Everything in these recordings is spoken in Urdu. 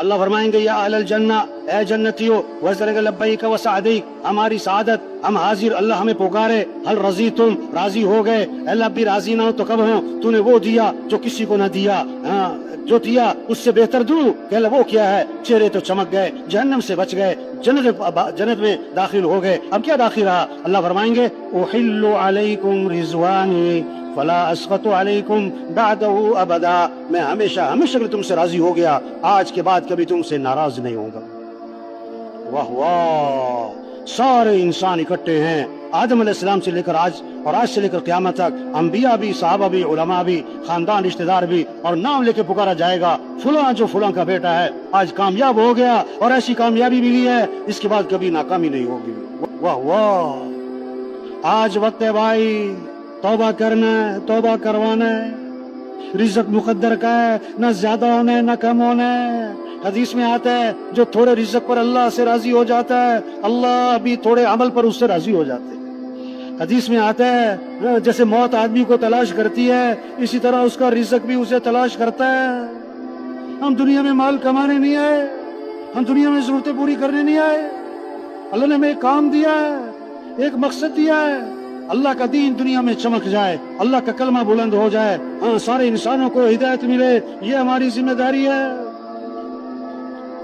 اللہ فرمائیں گے یا اہل الجنہ، اے جنتیو، وزرگ لبیک و سعدیک، ہماری سعادت، ہم حاضر، اللہ ہمیں پکارے، حل رضیتم، راضی ہو گئے؟ اللہ بھی راضی نہ ہو تو کب ہوں؟ تو نے وہ دیا جو کسی کو نہ دیا، ہاں جو دیا اس سے بہتر دوں، کہ اللہ وہ کیا ہے؟ چہرے تو چمک گئے، جہنم سے بچ گئے، جنت میں داخل ہو گئے۔ اب کیا باقی رہا؟ اللہ فرمائیں گے احل علیکم رضوانی فلا اسخط علیکم بعدہ ابدا، میں ہمیشہ ہمیشہ تم سے راضی ہو گیا، آج کے بعد کبھی تم سے ناراض نہیں ہوں گا۔ واہ واہ، سارے انسان اکٹھے ہیں، آدم علیہ السلام سے لے کر آج، اور آج سے لے کر قیامت تک، انبیاء بھی، صحابہ بھی، علماء بھی، خاندان رشتہ دار بھی، اور نام لے کے پکارا جائے گا فلاں جو فلاں کا بیٹا ہے آج کامیاب ہو گیا، اور ایسی کامیابی ملی ہے اس کے بعد کبھی ناکامی نہیں ہوگی۔ واہ واہ، آج وقت ہے بھائی توبہ کرنا ہے، توبہ کروانا ہے، رزق مقدر کا ہے، نہ زیادہ ہونا ہے نہ کم ہونا ہے۔ حدیث میں آتا ہے جو تھوڑے رزق پر اللہ سے راضی ہو جاتا ہے، اللہ بھی تھوڑے عمل پر اس سے راضی ہو جاتے ہیں۔ حدیث میں آتا ہے جیسے موت آدمی کو تلاش کرتی ہے، اسی طرح اس کا رزق بھی اسے تلاش کرتا ہے۔ ہم دنیا میں مال کمانے نہیں آئے، ہم دنیا میں ضرورتیں پوری کرنے نہیں آئے، اللہ نے ہمیں ایک کام دیا ہے، ایک مقصد دیا ہے، اللہ کا دین دنیا میں چمک جائے، اللہ کا کلمہ بلند ہو جائے، ہاں سارے انسانوں کو ہدایت ملے، یہ ہماری ذمہ داری ہے۔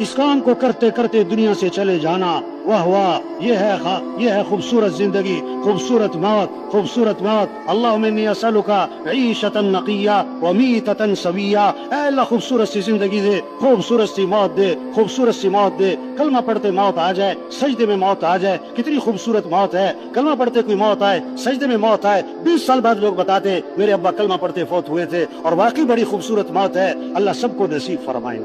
اس کام کو کرتے کرتے دنیا سے چلے جانا، واہ واہ، یہ ہے خوبصورت زندگی، خوبصورت موت، خوبصورت موت۔ اللہم انی اسألک عیشۃ نقیہ ومیتۃ سویہ، اے اللہ خوبصورت سی زندگی دے، خوبصورت سی موت دے، خوبصورت سی موت دے، کلمہ پڑھتے موت آ جائے، سجدے میں موت آ جائے، کتنی خوبصورت موت ہے، کلمہ پڑھتے کوئی موت آئے، سجدے میں موت آئے۔ 20 سال بعد لوگ بتاتے ہیں میرے ابا کلمہ پڑھتے فوت ہوئے تھے، اور واقعی بڑی خوبصورت موت ہے، اللہ سب کو نصیب فرمائے۔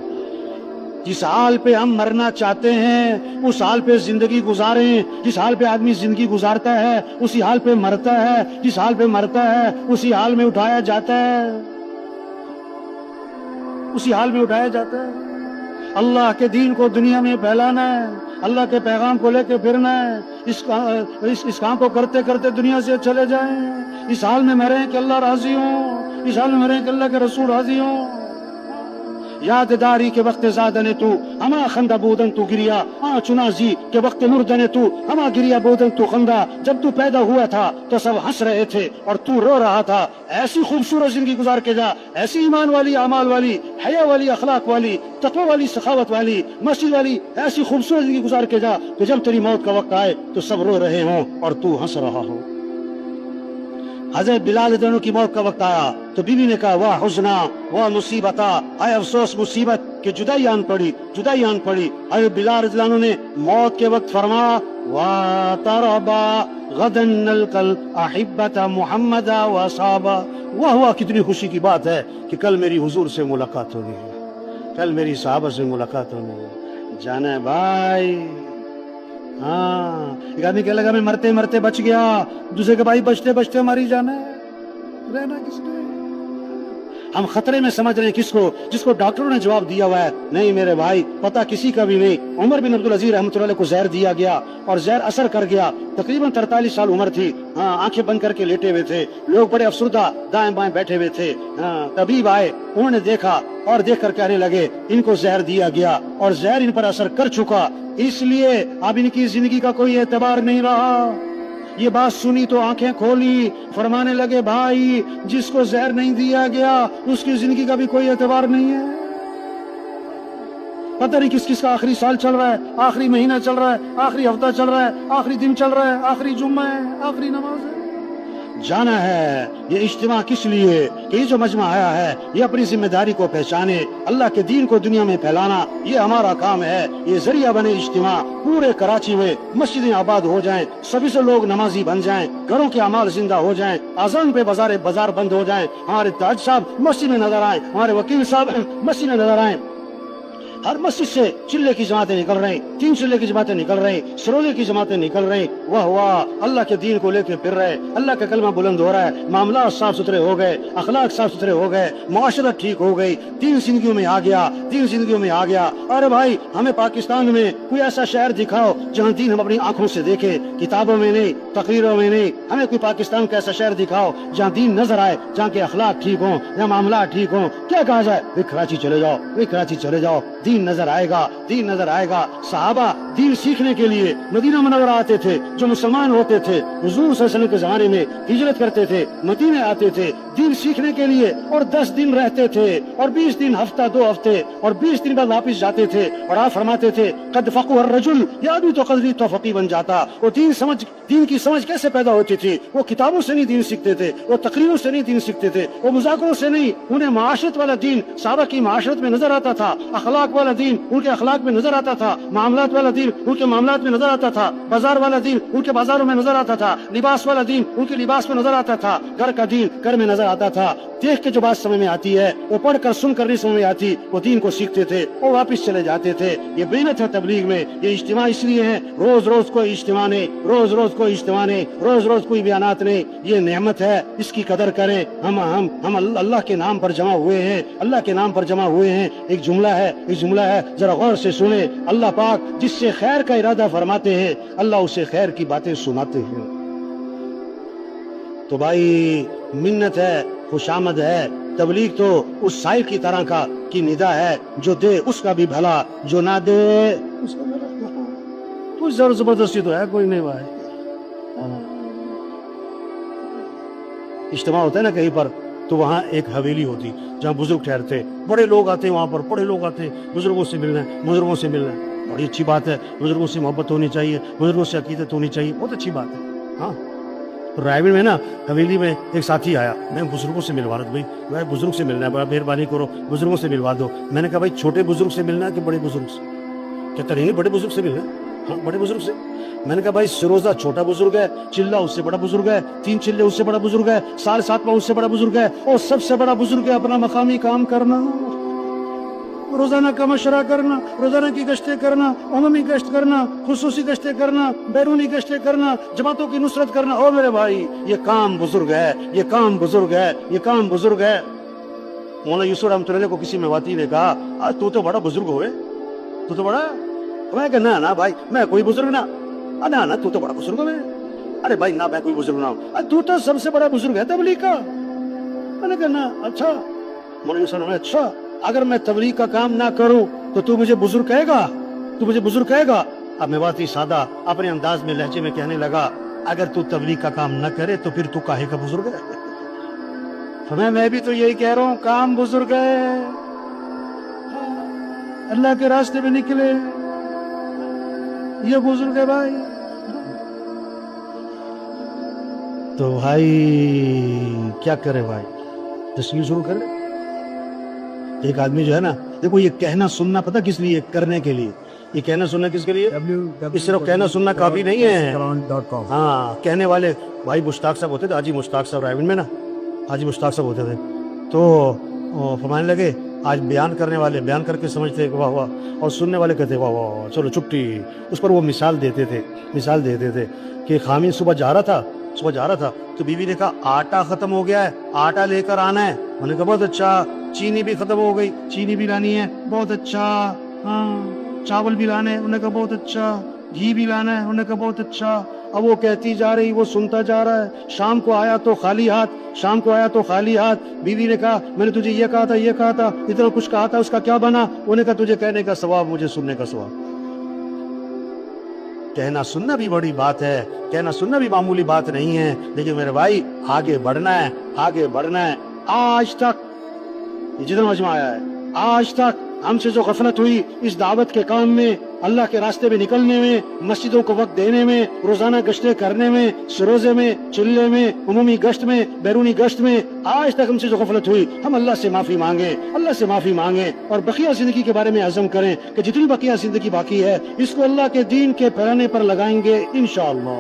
جس حال پہ ہم مرنا چاہتے ہیں اس حال پہ زندگی گزاریں، جس حال پہ آدمی زندگی گزارتا ہے اسی حال پہ مرتا ہے، جس حال پہ مرتا ہے اسی حال میں اٹھایا جاتا ہے، اسی حال میں اٹھایا جاتا ہے۔ اللہ کے دین کو دنیا میں پھیلانا ہے، اللہ کے پیغام کو لے کے پھرنا ہے، اس کام کو کرتے کرتے دنیا سے چلے جائیں، اس حال میں مریں کہ اللہ راضی ہوں، اس حال میں مریں کہ اللہ کے رسول راضی ہوں۔ یاد داری کے وقت زادن تو ہما خندہ بودن تو گریا، ہاں چنازی کے وقت مردن تو ہما گریا بودن تو خندہ، جب تو پیدا ہوا تھا تو سب ہنس رہے تھے اور تو رو رہا تھا۔ ایسی خوبصورت زندگی گزار کے جا، ایسی ایمان والی، اعمال والی، حیا والی، اخلاق والی، تقوی والی، سخاوت والی، مسجد والی، ایسی خوبصورت زندگی گزار کے جا کہ جب تیری موت کا وقت آئے تو سب رو رہے ہوں اور تو ہنس رہا ہو۔ حضرت بلال دونوں کی موت کا وقت آیا تو بی بی نے کہا واہ حزنا، واہ مصیبتا، اے افسوس مصیبت کہ جدائی آن پڑی، جدائی آن پڑی۔ حضرت بلال رضی اللہ عنہ نے موت کے وقت فرمایا وَتَرَبَا غَدًا نَلْقَى الْأَحِبَّةَ مُحَمَّدًا وَأَصْحَابَهُ، واہ کتنی خوشی کی بات ہے کہ کل میری حضور سے ملاقات ہوگی، کل میری صحابہ سے ملاقات ہوگی۔ جانا ہے بھائی، ہاں ایک آدمی کہنے لگا میں مرتے مرتے بچ گیا، دوسرے کے بھائی بچتے بچتے ماری جانا ہے، رہنا کس نے؟ ہم خطرے میں سمجھ رہے ہیں کس کو؟ جس کو ڈاکٹروں نے جواب دیا ہوا ہے۔ نہیں میرے بھائی، پتہ کسی کا بھی نہیں۔ عمر بن عبدالعزیز رحمۃ اللہ علیہ کو زہر دیا گیا اور زہر اثر کر گیا، تقریباً 43 سال عمر تھی، ہاں آنکھیں بند کر کے لیٹے ہوئے تھے، لوگ بڑے افسردہ دائیں بائیں بیٹھے ہوئے تھے، ہاں طبیب آئے، انہوں نے دیکھا اور دیکھ کر کہنے لگے ان کو زہر دیا گیا اور زہر ان پر اثر کر چکا، اس لیے اب ان کی زندگی کا کوئی اعتبار نہیں رہا۔ یہ بات سنی تو آنکھیں کھولی، فرمانے لگے بھائی جس کو زہر نہیں دیا گیا اس کی زندگی کا بھی کوئی اعتبار نہیں ہے۔ پتہ نہیں کس کس کا آخری سال چل رہا ہے، آخری مہینہ چل رہا ہے، آخری ہفتہ چل رہا ہے، آخری دن چل رہا ہے، آخری جمعہ ہے، آخری نماز ہے۔ جانا ہے۔ یہ اجتماع کس لیے کہ یہ جو مجمع آیا ہے یہ اپنی ذمہ داری کو پہچانے، اللہ کے دین کو دنیا میں پھیلانا، یہ ہمارا کام ہے۔ یہ ذریعہ بنے اجتماع، پورے کراچی میں مسجدیں آباد ہو جائیں، سبھی سے لوگ نمازی بن جائیں، گھروں کے اعمال زندہ ہو جائیں، اذان پہ بازار بند ہو جائیں، ہمارے تاج صاحب مسجد میں نظر آئیں، ہمارے وکیل صاحب مسجد میں نظر آئیں۔ ہر مسجد سے چلے کی جماعتیں نکل رہی، 3 چلے کی جماعتیں نکل رہی، سروزے کی جماعتیں نکل رہی، واہ واہ، اللہ کے دین کو لے کے پھر رہے، اللہ کا کلمہ بلند ہو رہا ہے، معاملات صاف ستھرے ہو گئے، اخلاق صاف ستھرے ہو گئے، معاشرت ٹھیک ہو گئی، دین زندگیوں میں آ گیا، دین زندگیوں میں آ گیا۔ ارے بھائی ہمیں پاکستان میں کوئی ایسا شہر دکھاؤ جہاں دین ہم اپنی آنکھوں سے دیکھے، کتابوں میں نہیں، تقریروں میں نہیں، ہمیں کوئی پاکستان کا ایسا شہر دکھاؤ جہاں دین نظر آئے، جہاں کے اخلاق ٹھیک ہوں، جہاں معاملات ٹھیک ہوں۔ کیا کہا جائے؟ کراچی چلے جاؤ، کراچی چلے جاؤ، دین نظر آئے گا، دین نظر آئے گا۔ صحابہ دین سیکھنے کے لیے مدینہ منورہ آتے تھے، جو مسلمان ہوتے تھے حضور صلی اللہ علیہ وسلم کے زمانے میں ہجرت کرتے تھے، مدینے آتے تھے دین سیکھنے کے لیے، اور 10 دن رہتے تھے اور 20 دن، ہفتہ 2 ہفتے اور 20 دن بعد واپس جاتے تھے، اور آپ فرماتے تھے قد فقہ الرجل، یہ آدمی تو قدری تو فقیہ بن جاتا۔ وہ دین کی سمجھ کیسے پیدا ہوتی تھی؟ وہ کتابوں سے نہیں دین سیکھتے تھے، وہ تقریروں سے نہیں دین سیکھتے تھے، وہ مذاکروں سے نہیں، انہیں معاشرت والا دین صحابہ کی معاشرت میں نظر آتا تھا، اخلاق والا دین ان کے اخلاق میں نظر آتا تھا، معاملات والا دین ان کے معاملات میں نظر آتا تھا، بازار والا دین ان کے بازاروں میں نظر آتا تھا، لباس والا دین ان کے لباس میں نظر آتا تھا، گھر کا دین گھر میں نظر آتا تھا۔ دیکھ کے جو بات سمجھ میں آتی ہے وہ پڑھ کر سن کر نہیں سمجھ میں آتی، وہ دین کو سیکھتے تھے اور واپس چلے جاتے تھے۔ یہ محنت ہے تبلیغ میں، یہ اجتماع اس لیے ہے، روز روز کوئی اجتماع نہیں، روز روز کوئی اجتماع نہیں، روز روز کوئی بیانات نہیں، یہ نعمت ہے، اس کی قدر کریں۔ ہم اللہ کے نام پر جمع ہوئے ہیں، اللہ کے نام پر جمع ہوئے ہیں۔ ایک جملہ ہے ذرا غور سے سنیں، اللہ پاک جس سے خیر کا ارادہ فرماتے ہیں اللہ اسے خیر کی باتیں سناتے ہیں۔ تو بھائی منت ہے، خوشامد ہے، تبلیغ تو اس سائل کی طرح کی ندا ہے، جو دے اس کا بھی بھلا، جو نہ دے اس کا بھلا۔ کوئی زور زبردستی تو ہے کوئی نہیں بھائی۔ اجتماع ہوتا ہے نا کہیں پر، تو وہاں ایک حویلی ہوتی جہاں بزرگ ٹھہرتے، بڑے لوگ آتے ہیں وہاں پر، بڑے لوگ آتے ہیں، بزرگوں سے ملنا ہے، بزرگوں سے ملنا ہے، بڑی اچھی بات ہے، بزرگوں سے محبت ہونی چاہیے، بزرگوں سے عقیدت ہونی چاہیے، بہت اچھی بات ہے۔ ہاں رائے میں نا حویلی میں ایک ساتھی آیا، میں بزرگوں سے ملوا رہا تھا، بھائی بزرگ سے ملنا ہے، بڑا مہربانی کرو بزرگوں سے ملوا دو۔ میں نے کہا بھائی چھوٹے بزرگ سے ملنا ہے کہ بڑے بزرگ سے؟ کہتا نہیں بڑے بزرگ سے ملنا ہے۔ ہاں بڑے بزرگ سے۔ میں نے کہا بھائی سروزہ چھوٹا بزرگ ہے، چلہ اس سے بڑا بزرگ ہے، 3 چلے اس سے بڑا بزرگ ہے، سال 7 اس سے بڑا بزرگ ہے، اور سب سے بڑا بزرگ ہے اپنا مقامی کام کرنا، روزانہ کا مشورہ کرنا، روزانہ کی گشتیں کرنا، عمومی گشت کرنا، خصوصی گشتیں کرنا، بیرونی گشتیں کرنا، جماعتوں کی نصرت کرنا۔ اور میرے بھائی یہ کام بزرگ ہے، یہ کام بزرگ ہے، یہ کام بزرگ ہے۔ مولانا یوسف رحمۃ اللہ کو کسی میواتی نے کہا تو تو بڑا بزرگ ہوئے، تو تو بڑا۔ میں کہا نہ بھائی میں کوئی بزرگ نہ، نہ تو تو بڑا بزرگ ہوئے۔ ارے بھائی نہ میں کوئی بزرگ نہ ہوں، تو تو سب سے بڑا بزرگ ہے تبلیغ کا۔ میں نے کہا نہ اچھا۔ مولانا یوسف نے اچھا اگر میں تبلیغ کا کام نہ کروں تو مجھے بزرگ کہے گا، تو مجھے بزرگ کہے گا؟ اب میواتی سادہ اپنے انداز میں لہجے میں کہنے لگا اگر تو تبلیغ کا کام نہ کرے تو پھر تو کاہے کا بزرگ ہے؟ میں بھی تو یہی کہہ رہا ہوں، کام بزرگ ہے، اللہ کے راستے میں نکلے یہ بزرگ ہے بھائی۔ تو بھائی کیا کرے بھائی، تشکیل شروع کرے۔ ایک آدمی جو ہے نا، دیکھو یہ کہنا سننا پتہ کس لیے، کرنے کے لیے۔ یہ کہنا سننا کس کے لیے؟ اس صرف کہنا سننا کافی نہیں ہے۔ ہاں کہنے والے بھائی مشتاق صاحب ہوتے تھے، حاجی مشتاق صاحب رائے میں نا، حاجی مشتاق صاحب ہوتے تھے، تو فرمانے لگے آج بیان کرنے والے بیان کر کے سمجھتے کہ واہ واہ، اور سننے والے کہتے واہ واہ چلو چھٹی۔ اس پر وہ مثال دیتے تھے کہ خامین صبح جا رہا تھا تو بیوی نے کہا آٹا ختم ہو گیا ہے، آٹا لے کر آنا ہے۔ انہوں نے کہا بہت اچھا۔ چینی بھی ختم ہو گئی، چینی بھی لانی ہے، بہت اچھا۔ ہاں چاول بھی لانے ہیں، انہوں نے کہا بہت اچھا۔ گھی بھی لانا ہے، انہوں نے کہا بہت اچھا۔ اب وہ کہتی جا رہی، وہ سنتا جا رہا ہے۔ شام کو آیا تو خالی ہاتھ، بیوی نے کہا میں نے تجھے یہ کہا تھا، اتنا کچھ کہا تھا، اس کا کیا بنا؟ انہوں نے کہا تجھے کہنے کا ثواب، مجھے سننے کا ثواب۔ کہنا سننا بھی بڑی بات ہے، کہنا سننا بھی معمولی بات نہیں ہے، لیکن میرے بھائی آگے بڑھنا ہے۔ آج تک یہ جتنا مجمع آیا ہے، آج تک ہم سے جو غفلت ہوئی اس دعوت کے کام میں، اللہ کے راستے میں نکلنے میں، مسجدوں کو وقت دینے میں، روزانہ گشتیں کرنے میں، سروزے میں، چلے میں، عمومی گشت میں، بیرونی گشت میں، آج تک ہم سے جو غفلت ہوئی، ہم اللہ سے معافی مانگیں اور بقیہ زندگی کے بارے میں عزم کریں کہ جتنی بقیہ زندگی باقی ہے اس کو اللہ کے دین کے پھیلانے پر لگائیں گے انشاءاللہ۔